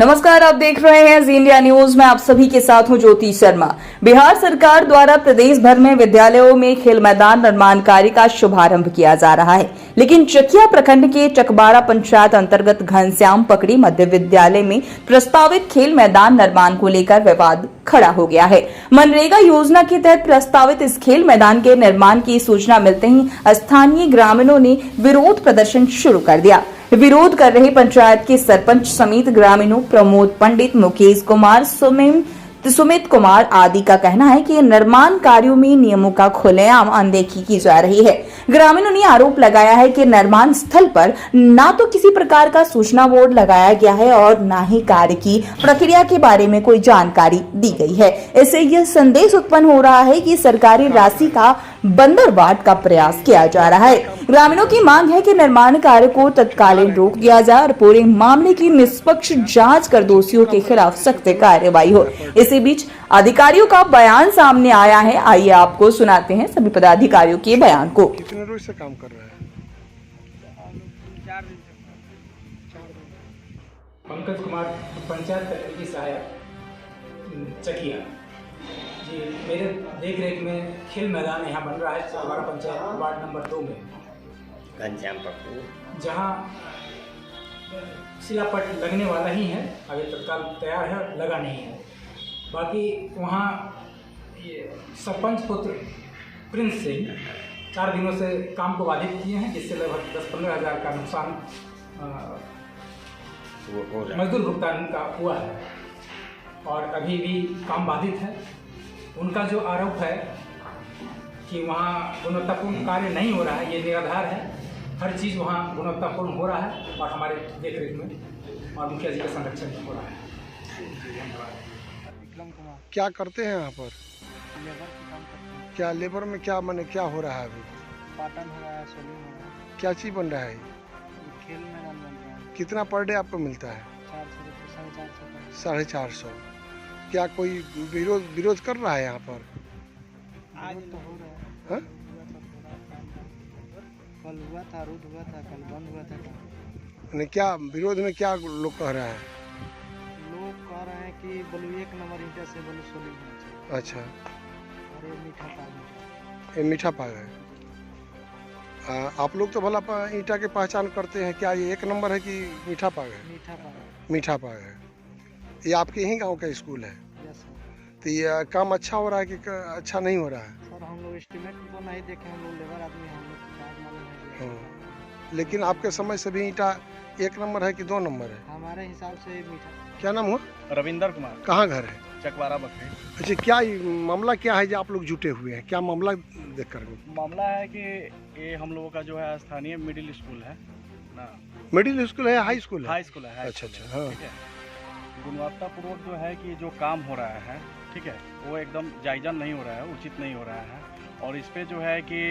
नमस्कार, आप देख रहे हैं जी इंडिया न्यूज में। आप सभी के साथ हूं ज्योति शर्मा। बिहार सरकार द्वारा प्रदेश भर में विद्यालयों में खेल मैदान निर्माण कार्य का शुभारंभ किया जा रहा है, लेकिन चकिया प्रखंड के चकबाड़ा पंचायत अंतर्गत घनश्याम पकड़ी मध्य विद्यालय में प्रस्तावित खेल मैदान निर्माण को लेकर विवाद खड़ा हो गया है। मनरेगा योजना के तहत प्रस्तावित इस खेल मैदान के निर्माण की सूचना मिलते ही स्थानीय ग्रामीणों ने विरोध प्रदर्शन शुरू कर दिया। विरोध कर रहे पंचायत के सरपंच समेत ग्रामीणों प्रमोद पंडित, मुकेश कुमार, सुमित कुमार आदि का कहना है कि निर्माण कार्यों में नियमों का खुलेआम अनदेखी की जा रही है। ग्रामीणों ने आरोप लगाया है कि निर्माण स्थल पर ना तो किसी प्रकार का सूचना बोर्ड लगाया गया है और न ही कार्य की प्रक्रिया के बारे में कोई जानकारी दी गई है। इससे यह संदेश उत्पन्न हो रहा है कि सरकारी राशि का बंदरबाट का प्रयास किया जा रहा है। ग्रामीणों की मांग है कि निर्माण कार्य को तत्कालीन रोक दिया जाए और पूरे मामले की निष्पक्ष जांच कर दोषियों के खिलाफ सख्त कार्रवाई हो। इसी बीच अधिकारियों का बयान सामने आया है। आइए आपको सुनाते हैं सभी पदाधिकारियों के बयान को। कितने रोज से काम कर रहे हैं? पंकज कुमार, पंचायत तकनीकी सहायक चकिया जी। मेरे देख रेख में खेल मैदान यहाँ बन रहा है चकबाड़ा पंचायत वार्ड नंबर 2 में, घनश्याम पकड़ी, जहाँ शिलापट लगने वाला ही है, अभी तत्काल तैयार है, लगा नहीं है। बाकी वहाँ ये सरपंच पुत्र प्रिंस सिंह 4 दिनों से काम को बाधित किए हैं, जिससे लगभग 10-15 हज़ार का नुकसान मजदूर भुगतान का हुआ है और अभी भी काम बाधित है। उनका जो आरोप है कि वहाँ गुणवत्तापूर्ण कार्य नहीं हो रहा है, ये निराधार है। हर चीज़ वहाँ गुणवत्तापूर्ण हो रहा है और हमारे देखरेख में और मुखिया जी के संरक्षण में हो रहा है। क्या करते हैं यहाँ पर? लेबर का काम करते हैं। क्या लेबर में क्या माने क्या हो रहा है अभी? पाटन हो रहा है, सोलिंग हो रहा है। क्या चीज बन रहा है? खेल मैदान बन रहा है। कितना पर डे आपको मिलता है? 400 रुपये, 450। 450। क्या कोई विरोध कर रहा है यहाँ पर? आज तो हो रहा है। हाँ? कल हुआ था, रोड हुआ था, कल बंद हुआ था। यानी क्या विरोध में क्या लोग कह रहे हैं? लोग कह रहे हैं कि बोलो 1 नंबर ईंटा से बोलो सोलिंग होना चाहिए। अच्छा, और ये मीठा पानी। ये मीठा पाग है। आप लोग तो भला ईंटा की पहचान करते हैं, क्या ये 1 नंबर है कि मीठा पाग है? मीठा पानी। मीठा पाग है। ये आपके यहीं गांव का स्कूल है? Yes sir. तो ये काम अच्छा हो रहा है कि अच्छा नहीं हो रहा है? सर हम लोग एस्टिमेट तो नहीं देखे, हम लोग लेबर आदमी हैं, हम लोग को क्या मालूम है। लेकिन आपके समय से भी ईंटा 1 नंबर है कि 2 नंबर है? हमारे हिसाब से मीठा। क्या नाम हुआ? रविंदर कुमार, कहाँ घर है? चकबाड़ा बकरी। अच्छा, क्या मामला क्या है जो आप लोग जुटे हुए हैं? क्या मामला देख कर? मामला है कि ये हम लोगों का जो है स्थानीय मिडिल स्कूल है ना, मिडिल स्कूल है, हाई स्कूल है? हाई स्कूल है। अच्छा अच्छा, हाँ। ठीक है, गुणवत्तापूर्वक जो है कि जो काम हो रहा है, ठीक है, वो एकदम जायजा नहीं हो रहा है, उचित नहीं हो रहा है। और इस पे जो है कि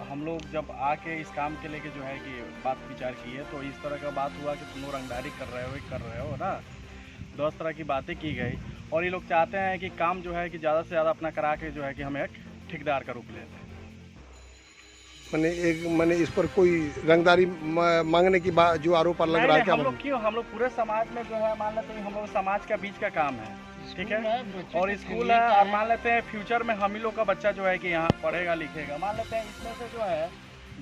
हम लोग जब आके इस काम के लेके जो है कि बात विचार किए तो इस तरह का बात हुआ कि तुम लोग रंगदारी कर रहे हो ना, 10 तरह की बातें की गई। और ये लोग चाहते हैं कि काम जो है कि ज़्यादा से ज़्यादा अपना करा के जो है कि हम एक ठेकेदार का रूप लेते हैं। मैंने इस पर कोई रंगदारी मांगने की बात जो आरोप लग रहा है क्या? हम लोग पूरे समाज में जो है मान लेते हैं हम लोग समाज का बीच का काम है, ठीक है, और स्कूल है और मान लेते हैं फ्यूचर में हम ही लोग का बच्चा जो है कि यहाँ पढ़ेगा लिखेगा। मान लेते हैं इसमें से जो है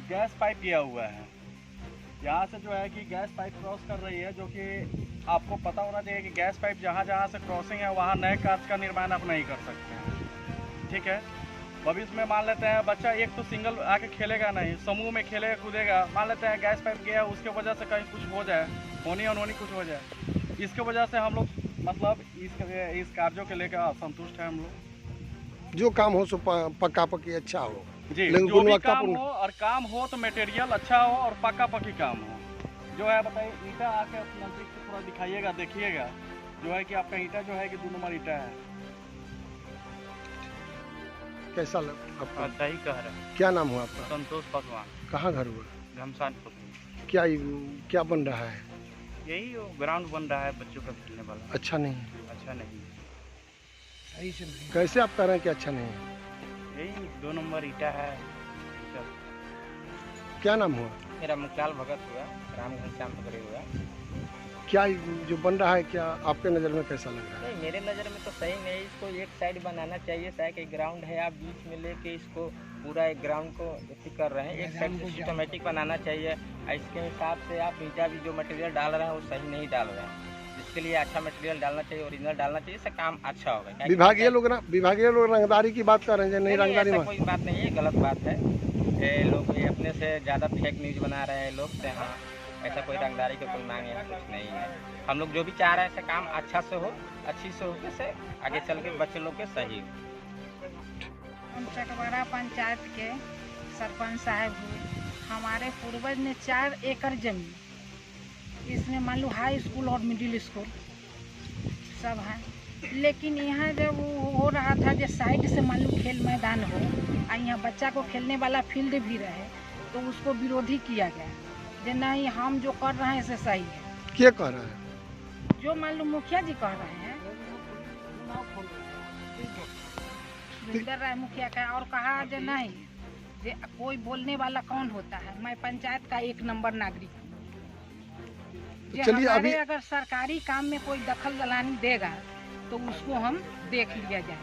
गैस पाइप दिया हुआ है, यहाँ से जो है कि गैस पाइप क्रॉस कर रही है, जो कि आपको पता होना चाहिए कि गैस पाइप जहाँ जहाँ से क्रॉसिंग है वहाँ नए कांच का निर्माण आप नहीं कर सकते हैं, ठीक है। भविष्य में मान लेते हैं बच्चा एक तो सिंगल आके खेलेगा नहीं, समूह में खेलेगा कूदेगा, मान लेते हैं गैस पाइप गया, उसके वजह से कहीं कुछ हो जाए, होनी अनहोनी कुछ हो जाए, इसके वजह से हम लोग मतलब इस कार्यों के लेकर असंतुष्ट है। हम लोग जो काम हो सो पक्का पक्की अच्छा हो जी, जो भी काम हो और काम हो तो मटेरियल अच्छा हो और पक्का पक्की काम हो। जो है बताइए, ईंटा आके नजदीक से थोड़ा दिखाइएगा, देखिएगा जो है कि आपका ईंटा जो है कि 2 नंबर ईंटा है। कैसा लगा आपका? सही कह रहे हैं। क्या नाम हुआ आपका? संतोष पासवान, कहाँ घर हुआ? घमसान। क्या बन रहा है? यही ग्राउंड बन रहा है बच्चों का खेलने वाला। अच्छा नहीं? अच्छा नहीं। कैसे आप कह रहे हैं कि अच्छा नहीं है? यही 2 नंबर ईंटा है। क्या नाम हुआ? मेरा मुख्याल भगत हुआ, राम घनश्याम पकड़े हुआ। क्या जो बन रहा है क्या आपके नज़र में कैसा लग रहा है? नहीं, मेरे नज़र में तो सही नहीं, इसको एक साइड बनाना चाहिए। शायद एक ग्राउंड है, आप बीच में लेके इसको पूरा एक ग्राउंड को ऐसे कर रहे हैं, एक साइड से सिस्टमेटिक बनाना चाहिए। और इसके हिसाब से आप ईटा भी जो मटेरियल डाल रहे हैं वो सही नहीं डाल रहे हैं। इसके लिए अच्छा मटेरियल डालना चाहिए, ओरिजिनल डालना चाहिए, इससे काम अच्छा होगा। विभागीय लोग रंगदारी की बात कर रहे हैं, नहीं रंगदारी ऐसा कोई बात नहीं है, गलत बात है। ये लोग ये अपने से ज़्यादा फेक न्यूज़ बना रहे हैं लोग से। हाँ, ऐसा कोई रंगदारी का कोई मांग यहाँ कुछ नहीं है। हम लोग जो भी चाह रहे हैं ऐसे काम अच्छा से हो, अच्छी से हो, से आगे चल के बच्चे लोग के सही हो। हम चकवाड़ा पंचायत के सरपंच साहब हुए। हमारे पूर्वज ने 4 एकड़ जमीन, इसमें मान लो हाई स्कूल और मिडिल स्कूल सब है, लेकिन यहाँ जब वो हो रहा था जो साइड से मान लो खेल मैदान हो और यहाँ बच्चा को खेलने वाला फील्ड भी रहे, तो उसको विरोधी किया गया जो नहीं हम जो कर रहे हैं से सही है। क्या कह रहा है? जो मान लो मुखिया जी कह रहे हैं, बिल्डर रहे मुखिया का, और कहा जो नहीं जे कोई बोलने वाला कौन होता है, मैं पंचायत का 1 नंबर नागरिक हूँ। चलिए अभी अगर सरकारी काम में कोई दखल दलानी देगा तो उसको हम देख लिया जाए,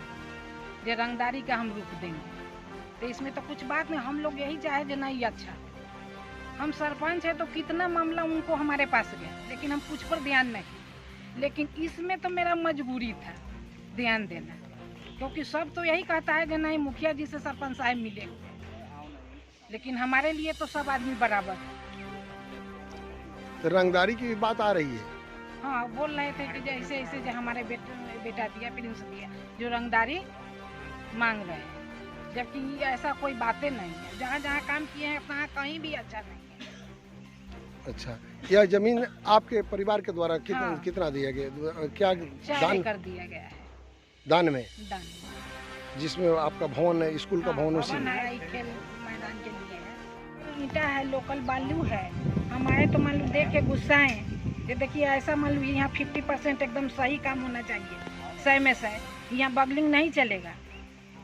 जो रंगदारी का हम रुक देंगे। तो इसमें तो कुछ बात नहीं, हम लोग यही चाहे जो नहीं अच्छा। हम सरपंच है तो कितना मामला उनको हमारे पास गया, लेकिन हम कुछ पर ध्यान नहीं। लेकिन इसमें तो मेरा मजबूरी था ध्यान देना, क्योंकि सब तो यही कहता है जो नहीं मुखिया जी से सरपंच साहब मिले, लेकिन हमारे लिए तो सब आदमी बराबर है। तो रंगदारी की बात आ रही है। हाँ, बोल रहे थे कि जैसे ऐसे जो हमारे बेटा दिया, प्रिंस दिया, जो रंगदारी मांग रहे हैं, जबकि ऐसा कोई बातें नहीं है। जहाँ जहाँ काम किए हैं वहाँ कहीं भी अच्छा नहीं है। अच्छा, यह जमीन आपके परिवार के द्वारा हाँ। कितना दिया गया? क्या 4 दान एकड़ दिया गया है दान में, दान। जिसमें आपका भवन है, स्कूल का भवन उसी भवन में? है, खेल मैदान के लिए है, ईंटा है, लोकल बालू है। हम आए तो मान लो देख के गुस्साए ये देखिए, ऐसा मान लो यहाँ 50% एकदम सही काम होना चाहिए, 100 में 100। यहाँ बगलिंग नहीं चलेगा,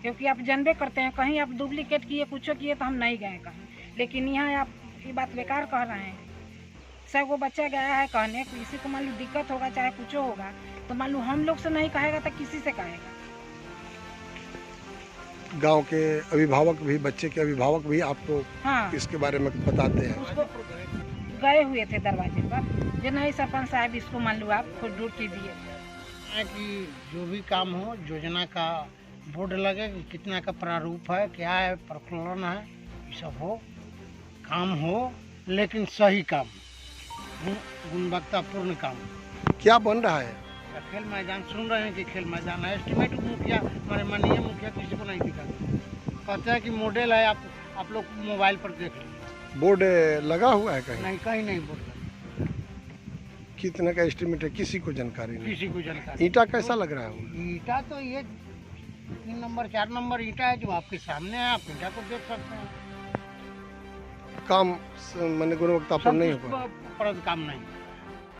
क्योंकि आप जानबे करते हैं कहीं आप डुप्लीकेट किए कुछ किए तो हम नहीं गए कहीं, लेकिन यहाँ आप ये बात बेकार कह रहे हैं। 100 को बच्चा गया है कहने, किसी को मान लो दिक्कत होगा चाहे कुछ होगा तो मान लो हम लोग से नहीं कहेगा तो किसी से कहेगा। गांव के अभिभावक भी, बच्चे के अभिभावक भी आपको हाँ, इसके बारे में बताते हैं? उसको गए हुए थे दरवाजे पर जो नहीं सरपंच साहब इसको मान लो आप खुद ढूंढ कीजिए कि जो भी काम हो योजना का बोर्ड लगे कि कितना का प्रारूप है, क्या है, प्रकलन है, ये सब हो, काम हो, लेकिन सही काम, गुणवत्तापूर्ण काम। क्या बन रहा है? खेल मैदान सुन रहे हैं कि खेल मैदान है, एस्टिमेट मुखिया हमारे माननीय मुखिया किसी को नहीं दिखा, कहते हैं कि मॉडल है, आप लोग मोबाइल पर देख लीजिए। बोर्ड लगा हुआ है कहीं? नहीं, कहीं नहीं बोर्ड लगा। कितने का एस्टिमेट है, किसी को जानकारी नहीं? किसी को जानकारी। ईंटा कैसा लग रहा है? ईंटा तो ये 3 नंबर 4 नंबर ईंटा है जो आपके सामने है, आप ईंटा को देख सकते हैं। काम मैंने गुणवत्तापूर्ण नहीं हो पाया। परत काम नहीं।